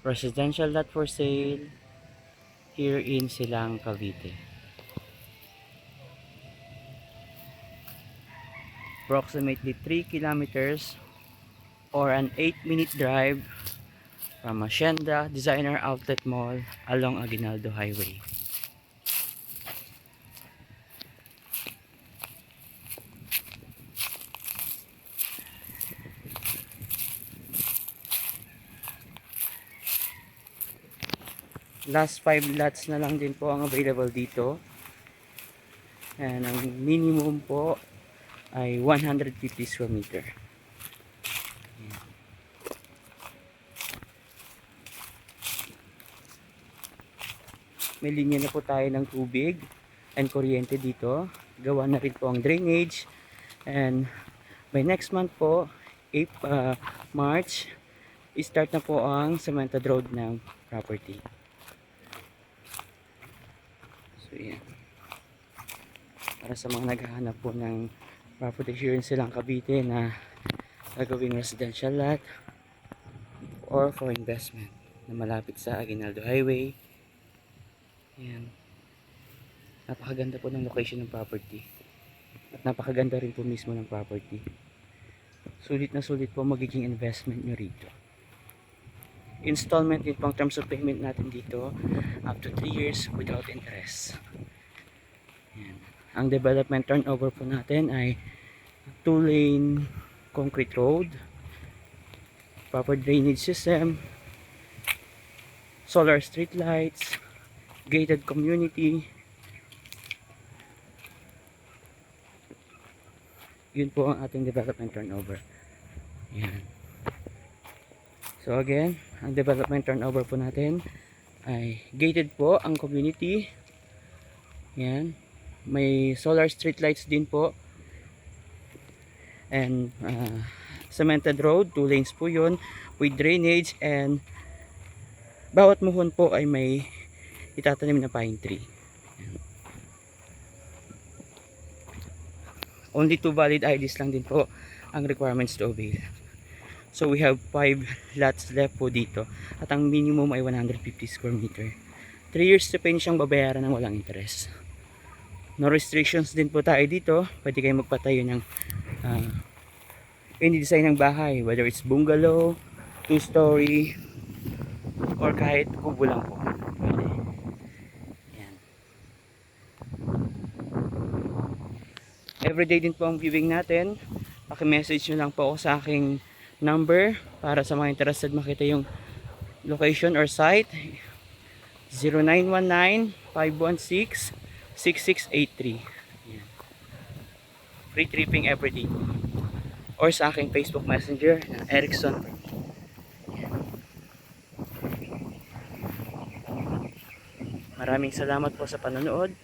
Residential lot for sale here in Silang, Cavite. Approximately 3 kilometers or an 8-minute drive from Hacienda Designer Outlet Mall along Aguinaldo Highway. Last 5 lots na lang din po ang available dito. And ang minimum po ay 150 square meter. May linya na po tayo ng tubig and kuryente dito. Gawa na rin po ang drainage. And by next month po, March, start na po ang cemented road ng property. So yan. Para sa mga naghahanap po ng property here in Silang, Cavite na gagawing residential lot or for investment na malapit sa Aguinaldo Highway. Yan. Napakaganda po ng location ng property. At napakaganda rin po mismo ng property. Sulit na sulit po magiging investment nyo rito. Installment din po ang terms of payment natin dito up to 3 years without interest. Yan. Ang development turnover po natin ay 2-lane concrete road, proper drainage system, solar street lights, gated community. Yun po ang ating development turnover. Yan. So again, ang development turnover po natin ay gated po ang community. Yan. May solar street lights din po. And cemented road, 2 lanes po yun with drainage, and bawat muhon po ay may itatanim na pine tree. Yan. Only 2 valid IDs lang din po ang requirements to avail. So we have 5 lots left po dito. At ang minimum ay 150 square meter. 3 years to pay siyang babayaran ng walang interest. No restrictions din po tayo dito. Pwede kayong magpatayo ng any design ng bahay. Whether it's bungalow, 2-story, or kahit kubo lang po. Pwede. Yan. Everyday din po ang viewing natin. Paki-message nyo lang po ako sa aking number para sa mga interested makita yung location or site. 0919-516-6683. Free tripping everyday. Or sa aking Facebook Messenger, Erickson. Maraming salamat po sa panonood.